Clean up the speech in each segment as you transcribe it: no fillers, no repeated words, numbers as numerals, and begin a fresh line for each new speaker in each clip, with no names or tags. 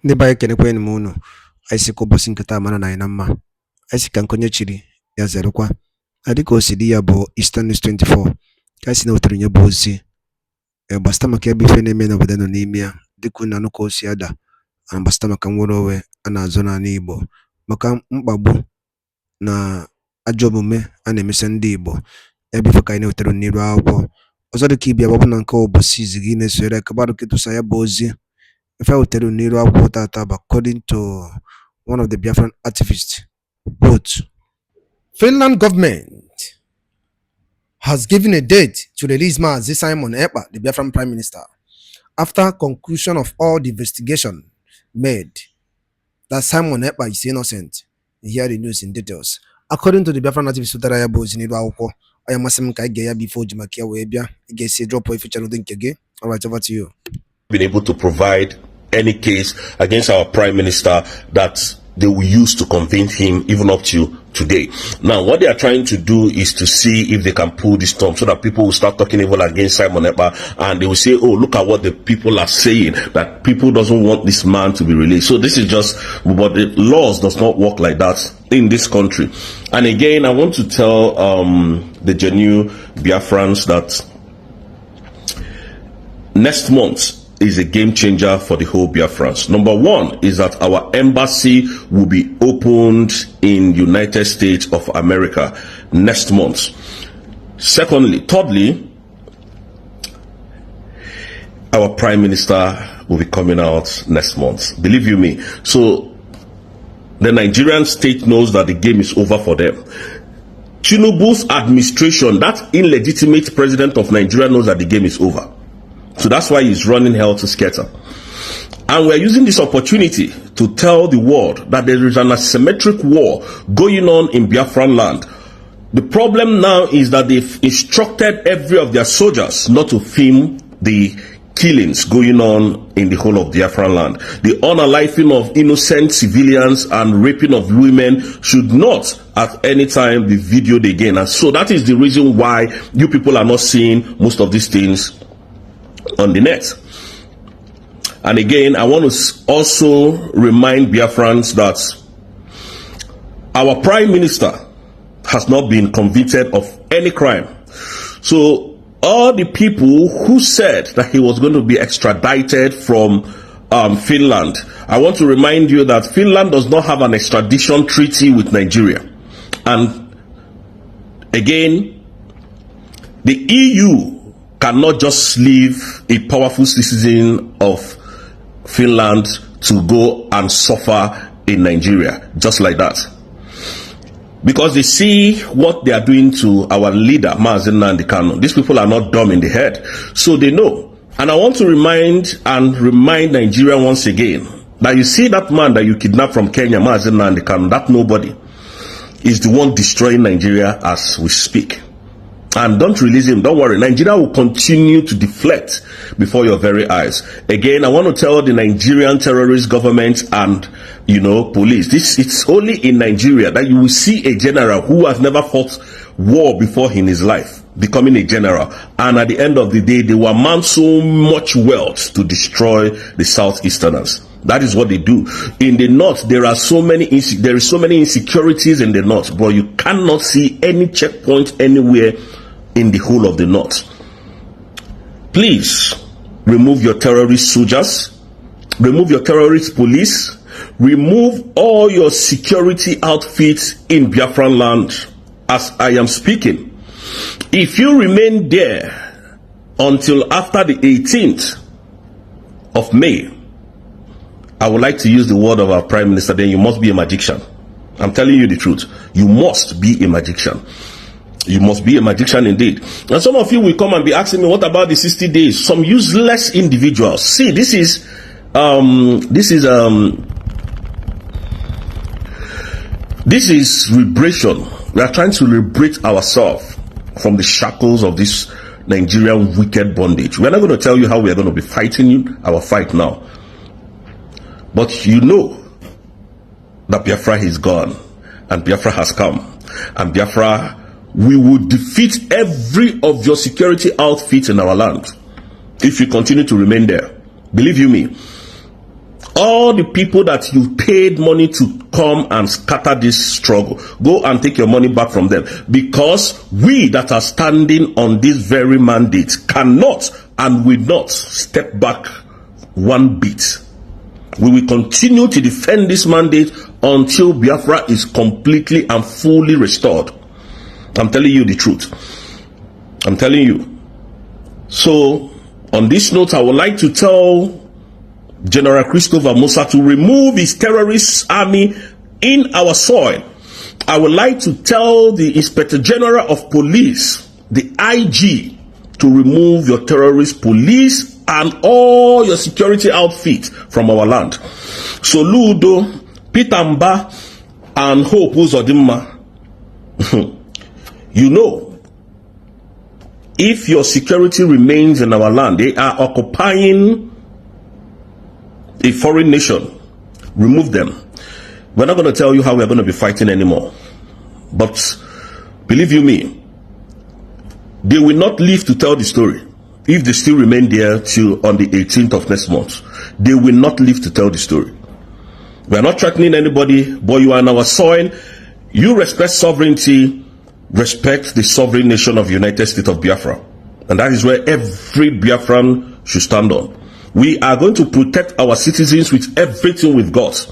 Ndị be anyị kenekwanụ m unu. Anyị sị ka ụbọchị nke taa mara na anyị na mma. Anyị sị ka nke onye chiri ya zerekwa. Dịka o si dị ya bụ Eastern News 24 ka anyị si na-wetara nye bụ ozi gbasịta maka ebe ife na-eme n'obodo nọ n'ime ya, dịka unu anụ ka o si ada, gbasịta maka nnwere onwe a na-azụ n'ala Igbo, maka mkpagbu na ajọ omume a na-emesi ndị Igbo. Ebe ife ka anyị na-wetara n'iru akwụkwọ ọzọ dịka ibia bụ na nke ụbọchị izi gị na-esore kabarụ ketụsa ya bụ ozi. If I will tell you Nero according to one of the Biafran activists, quote, Finland government has given a date to release Mazi Simon Ekpa, the Biafran Prime Minister, after conclusion of all the investigation made that Simon Ekpa is innocent. Hear the news in details. According to the Biafran activists, I am asking Kaya before Jimakia Webia, I drop off feature. All right, over to you.
Been able to provide any case against our prime minister that they will use to convince him even up to today. Now, what they are trying to do is to see if they can pull this storm so that people will start talking even against Simon Ekpa, and they will say, oh, look at what the people are saying, that people doesn't want this man to be released. So this is just, but the laws does not work like that in this country. And again, I want to tell the genuine Biafrans that next month is a game changer for the whole Biafrans. Number one is that our embassy will be opened in United States of America next month. Thirdly, our prime minister will be coming out next month. Believe you me. So the Nigerian state knows that the game is over for them. Tinubu's administration, that illegitimate president of Nigeria, knows that the game is over. So that's why he's running hell to scatter. And we're using this opportunity to tell the world that there is an asymmetric war going on in Biafran land. The problem now is that they've instructed every of their soldiers not to film the killings going on in the whole of Biafran land. The unaliving of innocent civilians and raping of women should not at any time be videoed again. And so that is the reason why you people are not seeing most of these things on the net. And again, I want to also remind Biafrans that our prime minister has not been convicted of any crime. So all the people who said that he was going to be extradited from Finland, I want to remind you that Finland does not have an extradition treaty with Nigeria. And again, the EU cannot just leave a powerful citizen of Finland to go and suffer in Nigeria just like that, because they see what they are doing to our leader Mazi Nnamdi Kanu. These people are not dumb in the head, so they know. And I want to remind Nigeria once again that you see that man that you kidnapped from Kenya, Mazi Nnamdi Kanu, that nobody is the one destroying Nigeria as we speak. And don't release him. Don't worry. Nigeria will continue to deflect before your very eyes. Again, I want to tell the Nigerian terrorist government and, police, it's only in Nigeria that you will see a general who has never fought war before in his life becoming a general. And at the end of the day, they will amount so much wealth to destroy the Southeasterners. That is what they do. In the north, there is so many insecurities in the north, but you cannot see any checkpoint anywhere in the whole of the north. Please remove your terrorist soldiers, remove your terrorist police, remove all your security outfits in Biafran land as I am speaking. If you remain there until after the 18th of May, I would like to use the word of our prime minister, then you must be a magician. I'm telling you the truth. You must be a magician. You must be a magician indeed. And some of you will come and be asking me, what about the 60 days? Some useless individuals. See, this is liberation. We are trying to liberate ourselves from the shackles of this Nigerian wicked bondage. We are not going to tell you how we are going to be fighting our fight now. But you know that Biafra is gone and Biafra has come, and Biafra, we will defeat every of your security outfits in our land if you continue to remain there. Believe you me, All the people that you paid money to come and scatter this struggle, go and take your money back from them, because we that are standing on this very mandate cannot and will not step back one bit. We will continue to defend this mandate until Biafra is completely and fully restored. I'm telling you the truth. I'm telling you. So, on this note, I would like to tell General Christopher Musa to remove his terrorist army in our soil. I would like to tell the Inspector General of Police, the IG, to remove your terrorist police and all your security outfit from our land. So Ludo, Pitamba, and Hope Uzodimma, you know, if your security remains in our land, they are occupying a foreign nation. Remove them. We're not going to tell you how we're going to be fighting anymore. But believe you me, they will not live to tell the story. If they still remain there till on the 18th of next month, they will not live to tell the story. We are not threatening anybody, but you are on our soil. You respect sovereignty, respect the sovereign nation of United States of Biafra. And that is where every Biafran should stand on. We are going to protect our citizens with everything we've got.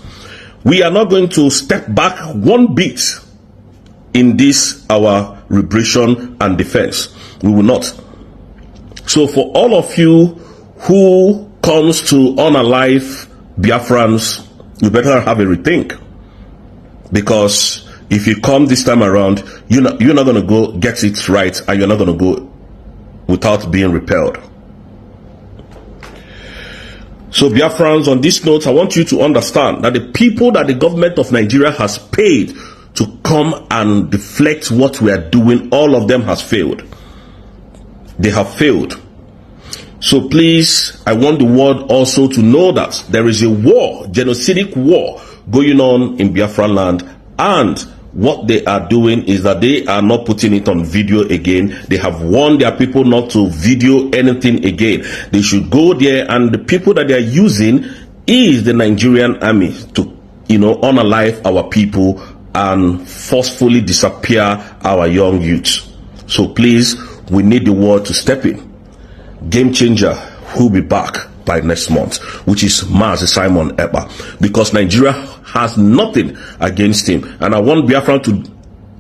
We are not going to step back one bit in this, our liberation and defense. We will not. So for all of you who comes to unalive Biafrans, you better have a rethink. Because if you come this time around, you're not going to go get it right, and you're not going to go without being repelled. So Biafrans, on this note, I want you to understand that the people that the government of Nigeria has paid to come and deflect what we are doing, all of them has failed. They have failed. So please, I want the world also to know that there is a war, genocidal war, going on in Biafra land, and what they are doing is that they are not putting it on video again. They have warned their people not to video anything again. They should go there, and the people that they are using is the Nigerian army to, unalive our people and forcefully disappear our young youth. So please, we need the world to step in. Game changer will be back by next month, which is Mazi Simon Ekpa, because Nigeria has nothing against him. And I want Biafran to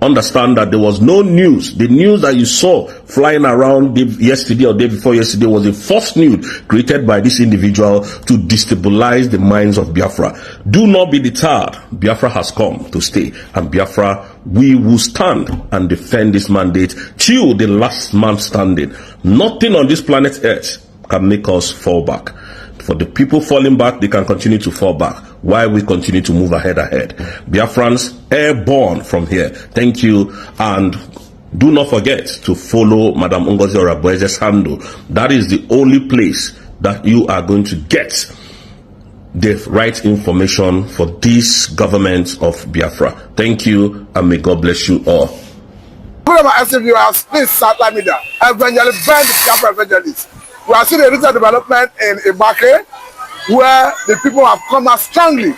understand that there was no news. The news that you saw flying around yesterday or day before yesterday was a false news created by this individual to destabilize the minds of Biafra. Do not be deterred. Biafra has come to stay, and Biafra, we will stand and defend this mandate till the last man standing. Nothing on this planet Earth can make us fall back. For the people falling back, they can continue to fall back while we continue to move ahead. Biafrans, airborne from here. Thank you, and do not forget to follow Madam Ngozi Orabueze's handle. That is the only place that you are going to get the right information for this government of Biafra. Thank you, and may God bless you all.
Please, Southern Media, evangelist, Biafra evangelist. We are seeing a recent development in Ibake, where the people have come out strongly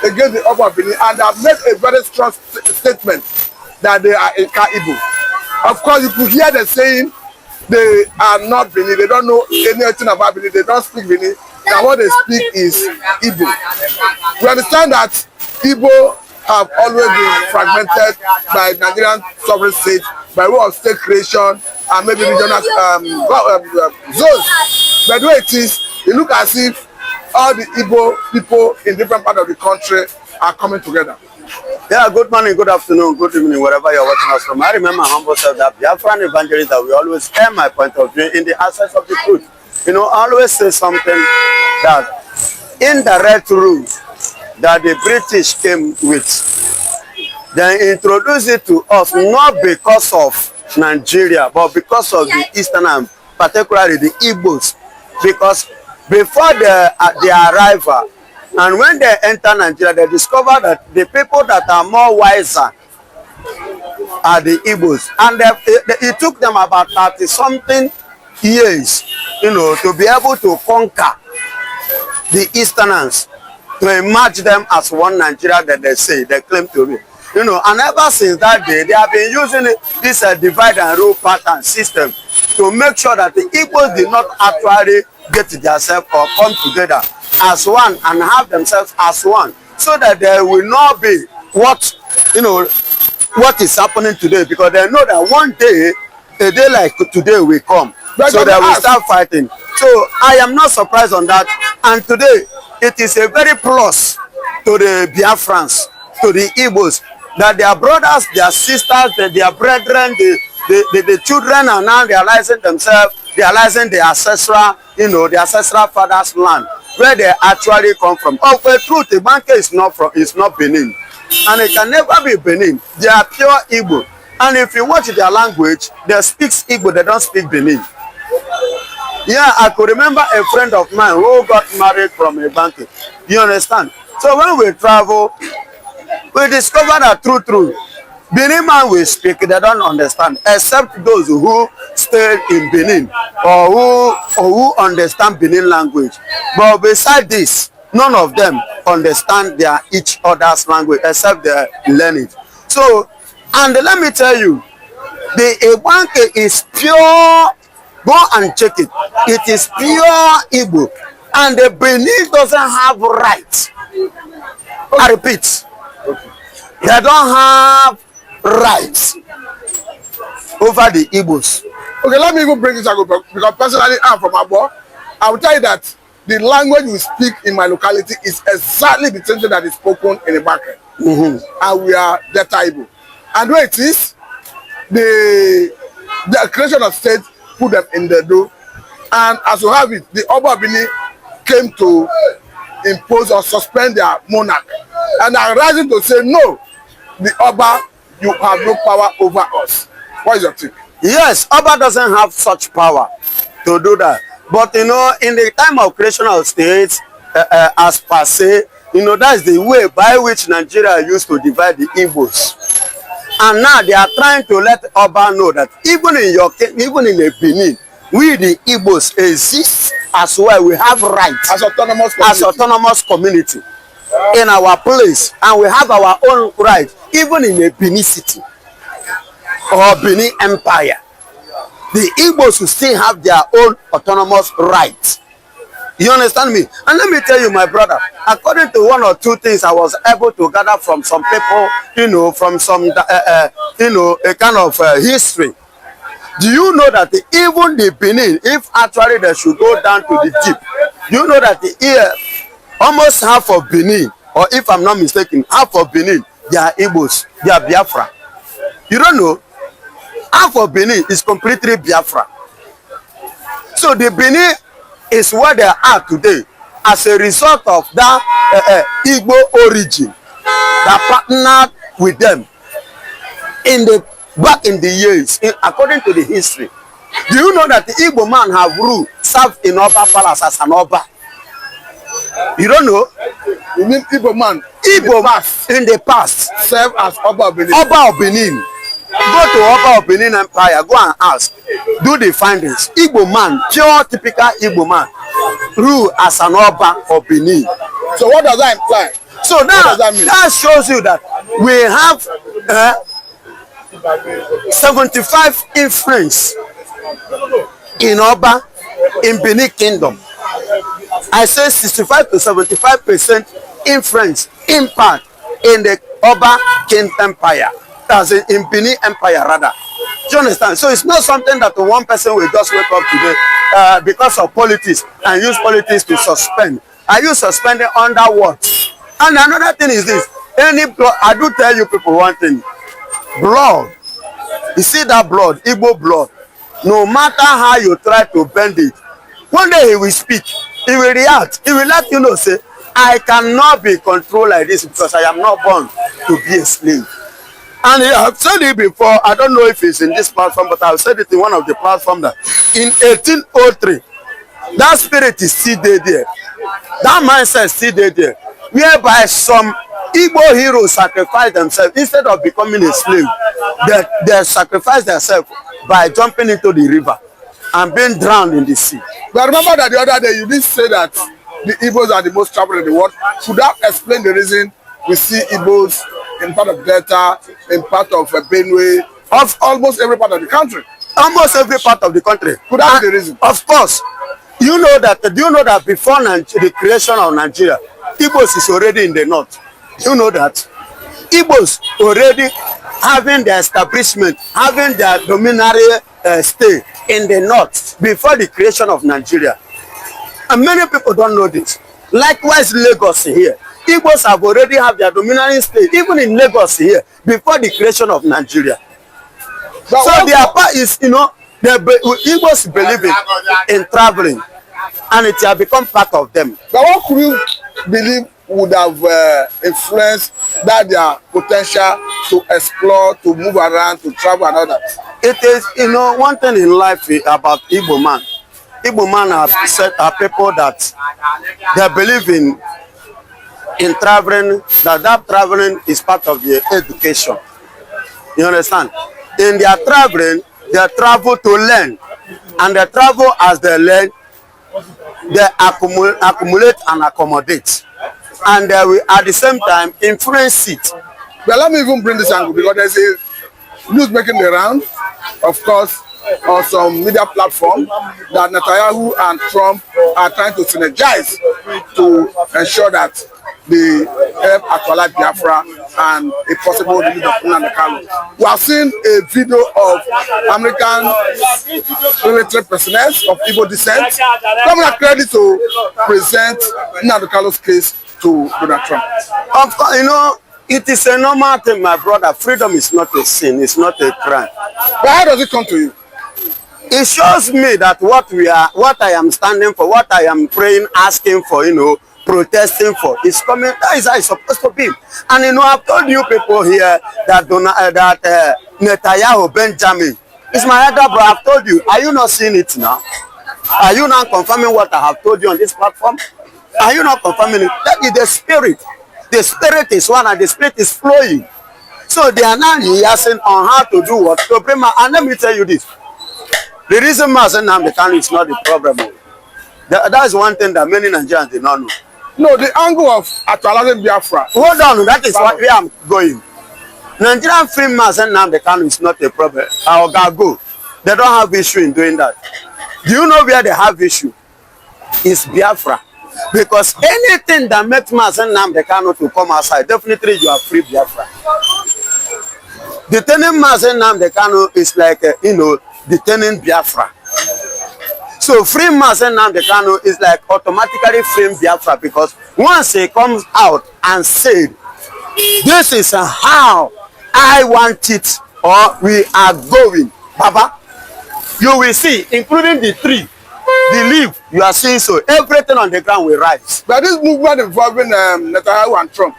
against the Upper Benin, and have made a very strong statement that they are Ekpa. Of course, you could hear them saying they are not Benin, they don't know anything about Benin, they don't speak Benin, and what they speak is Igbo. We understand that Igbo have always been fragmented by Nigerian sovereign state by way of state creation and maybe regional zones. But the way it is, it looks as if all the Igbo people in different parts of the country are coming together.
Yeah, good morning, good afternoon, good evening, wherever you're watching us from. I remember my humble self that Biafran evangelist that we always share my point of view in the access of the truth. I always say something that indirect rules that the British came with, they introduced it to us not because of Nigeria, but because of the Eastern and particularly the Igbos. Because before their arrival, and when they enter Nigeria, they discover that the people that are more wiser are the Igbos. And it took them about 30-something years, to be able to conquer the Easterners. to emerge them as one Nigeria that they claim to be. You know, and ever since that day, they have been using this divide and rule pattern system to make sure that the Igbos did not actually get themselves or come together as one and have themselves as one, so that there will not be what, you know, what is happening today, because they know that one day, a day like today will come, so they will start fighting. So I am not surprised on that, and today it is a very plus to the Biafrans, to the Igbos, that their brothers, their sisters, their brethren, the children are now realizing themselves, realizing the ancestral, you know, the ancestral father's land, where they actually come from. Of a truth, the Banke is not Benin, and it can never be Benin. They are pure Igbo, and if you watch their language, they speak Igbo, they don't speak Benin. Yeah, I could remember a friend of mine who got married from a Banke. You understand? So when we travel, we discover that true, Benin man will speak, they don't understand, except those who stay in Benin or who understand Benin language. But beside this, none of them understand each other's language except they learn it. So, and let me tell you, the Ebanke is pure. Go and check it. It is pure Igbo, and the Benin doesn't have rights. I repeat, they don't have rights over the Igbos.
Okay, let me even bring this up, because personally I'm from Abo. I will tell you that the language we speak in my locality is exactly the same thing that is spoken in the market. And we are Delta Igbo. And where it is, the creation of state put them in the door. And as you have it, the Oba Bini came to impose or suspend their monarch. And are rising to say, no, the Oba, you have no power over us. What is your take?
Yes, Oba doesn't have such power to do that. But, you know, in the time of creation of states, as per se, you know, that's the way by which Nigeria used to divide the Igbos. And now they are trying to let Oba know that even in the Benin, we the Igbos exist as well. We have rights
As
autonomous community in our place, and we have our own rights, even in a Benin city or Benin Empire. The Igbos will still have their own autonomous rights. You understand me? And let me tell you, my brother, according to one or two things I was able to gather from some people, you know, from some, you know, a kind of history. Do you know that even the Benin, if actually they should go down to the deep, you know that almost half of Benin, or if I'm not mistaken, half of Benin, they are Igbos, they are Biafra. You don't know? Half of Benin is completely Biafra. So the Benin is where they are today as a result of that Igbo origin that partnered with them back in the years, according to the history. Do you know that the Igbo man have served in Oba Palace as an Oba? You don't know?
You mean Igbo man?
In the past
Serve as Oba of Benin.
Oba of Benin. Go to Oba of Benin Empire, go and ask, do the findings. Igbo man, pure typical Igbo man, rule as an Oba of Benin.
So what does that imply?
So now that shows you that we have 75 influence in Oba, in Benin Kingdom. I say 65 to 75% influence, impact in the Oba King Empire. As in Benin Empire rather. Do you understand? So it's not something that one person will just wake up today because of politics and use politics to suspend. Are you suspending under what? And another thing is this. Any blood, I do tell you people one thing. Blood. You see that blood, Igbo blood. No matter how you try to bend it, one day he will speak. He will react. He will let you know, say, I cannot be controlled like this because I am not born to be a slave. And I have said it before, I don't know if it's in this platform, but I've said it in one of the platforms that in 1803, that spirit is still there. That mindset is still there. Whereby some Igbo heroes sacrifice themselves instead of becoming a slave. They sacrifice themselves by jumping into the river and being drowned in the sea.
But remember that the other day you did say that the Igbos are the most traveled in the world. Could that explain the reason we see Igbos in part of Delta, in part of Benue, of almost every part of the country?
Almost every part of the country.
Could that be the reason?
Of course. Do you know that before the creation of Nigeria, Igbos is already in the north? Do you know that? Igbos already having their establishment, having their dominatory stay in the north before the creation of Nigeria. And many people don't know this. Likewise, Lagos here. Igbos have already have their dominant stay, even in Lagos here, before the creation of Nigeria. But so their part is, you know, the Igbos believe in traveling, and it has become part of them.
But what could you believe would have influenced that their potential to explore, to move around, to travel and all that?
It is, you know, one thing in life about Igbo man. Igbo man are people that they believe in traveling, that traveling is part of their education. You understand? In their traveling, they travel to learn, and they travel as they learn, they accumulate and accommodate, and they will at the same time influence it.
But let me even bring this angle, because there's a news making the round, of course, on some media platform, that Netanyahu and Trump are trying to synergize to ensure that they help actualize Biafra and a possible release of Finland. We have seen a video of American military personnel of Igbo descent coming at credit to present Nnamdi case to Donald Trump.
Of course, you know, it is a normal thing, my brother. Freedom is not a sin, it's not a crime.
But how does it come to you?
It shows me that what I am standing for, what I am praying, asking for, you know, protesting for, is coming. That is how it's supposed to be. And you know, I've told you people here that Netanyahu Benjamin is my elder brother. I've told you. Are you not seeing it now? Are you not confirming what I have told you on this platform? Are you not confirming it? That is the spirit. The spirit is one and the spirit is flowing. So they are now rehearsing on how to do what to bring. And let me tell you this. The reason Nnamdi Kanu is not the problem. That is one thing that many Nigerians did not know.
No, the angle of actualizing Biafra.
Hold on, that is what we are going. Nigerian free mass and Nnamdi Kanu is not a problem. Our go. They don't have issue in doing that. Do you know where they have issue? It's Biafra. Because anything that makes mass and Nnamdi Kanu to come outside, definitely you are free Biafra. Detaining mass and Nnamdi Kanu is like, you know, detaining Biafra. So free mass and Nnamdi Kanu is like automatically freeing Biafra, because once he comes out and said, this is how I want it, or we are going, Baba, you will see, including the tree, the leaf, you are seeing, so everything on the ground will rise.
But this movement involving Netanyahu and Trump,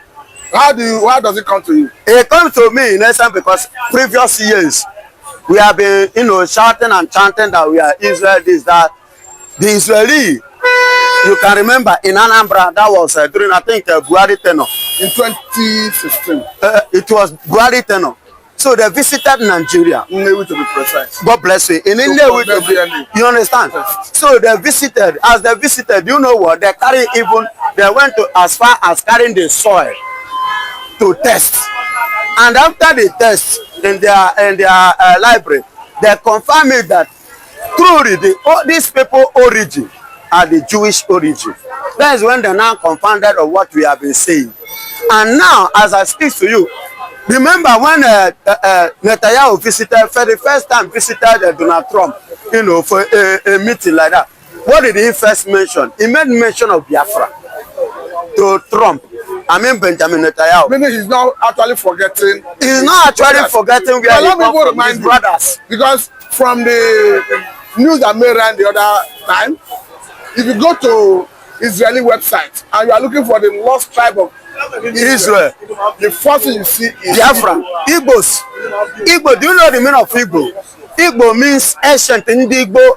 how does it come to you?
It comes to me in essence because previous years we have been, you know, shouting and chanting that we are Israel, this, that. The Israeli, you can remember in Anambra, that was during, I think, Buhari tenure.
In 2016.
It was Buhari tenure. So they visited Nigeria.
Nnewi to be precise.
God bless you. In Nnewi to be, you understand? Yes. So they visited. As they visited, you know what? They carry even, they went to as far as carrying the soil to test. And after the test in their library, they confirmed it that truly these people origin are the Jewish origin. That is when they now confounded of what we have been saying. And now, as I speak to you, remember when Netanyahu visited, for the first time visited Donald Trump, you know, for a meeting like that. What did he first mention? He made mention of Biafra to Trump. I mean Benjamin Netanyahu.
Meaning he's now actually forgetting.
He's not actually forgetting where he come from, his brothers.
Because from the news that made around the other time, if you go to Israeli website and you are looking for the lost tribe of Israel, the first thing you see is
Biafra. Igbos. Igbo, do you know the meaning of Igbo? Igbo means ancient. Ndigbo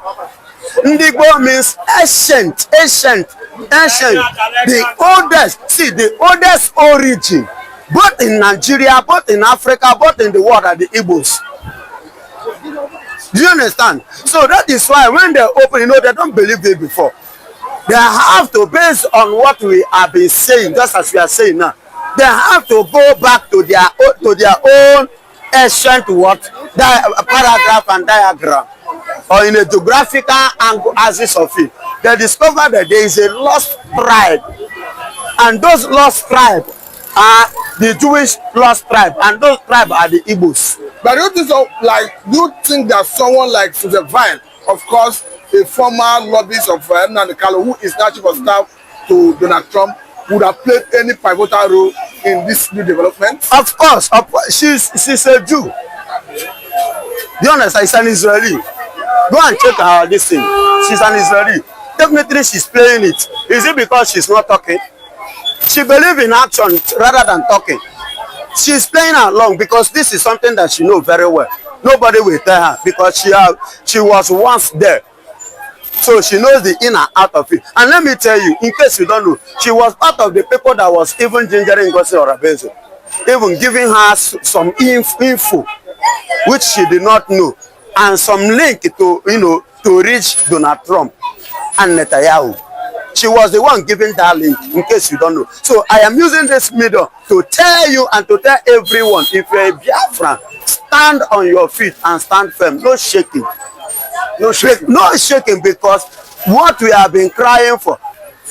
means ancient. The oldest, see, the oldest origin, both in Nigeria, both in Africa, both in the world, are the Igbos. Do you understand? So that is why when they open, you know, they don't believe it before. They have to, based on what we have been saying, just as we are saying now, they have to go back to their own ancient what paragraph and diagram, or in a geographical angle axis of it. They discover that there is a lost tribe, and those lost tribe are the Jewish lost tribe, and those tribe are the Igbos.
But do you think so? Like, do you think that someone like Susan Vine, of course, a former lobbyist of Nnamdi Kanu, who is now chief of staff to Donald Trump, would have played any pivotal role in this new development?
Of course, she's a Jew. You understand? She's an Israeli. Go and check her this thing. She's an Israeli. Definitely she's playing it. Is it because she's not talking? She believes in action rather than talking. She's playing along because this is something that she knows very well. Nobody will tell her because she was once there. So she knows the in and out of it. And let me tell you, in case you don't know, she was part of the people that was even gingering Ngozi Orabezo, even giving her some info which she did not know, and some link to to reach Donald Trump and Netanyahu. She was the one giving that link, in case you don't know. So I am using this medium to tell you and to tell everyone, if you're a Biafran, stand on your feet and stand firm. No shaking. No shaking, because what we have been crying for.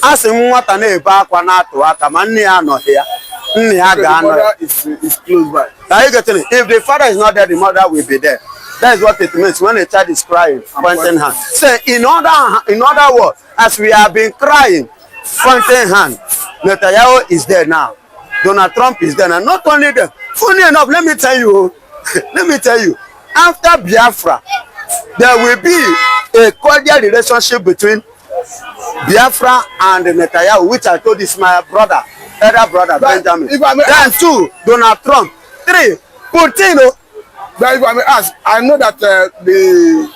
As in what an the
mother is close by.
Are you getting it? If the father is not there, the mother will be there. That is what it means when a child is crying, pointing hand. Say, in other words, as we have been crying, pointing hand, Netanyahu is there now. Donald Trump is there. And not only that, funny enough, let me tell you, after Biafra, there will be a cordial relationship between Biafra and Netanyahu, which I told is my brother, elder brother, but Benjamin. Then 2, Donald Trump. 3, Putin.
But if I may ask, I know that the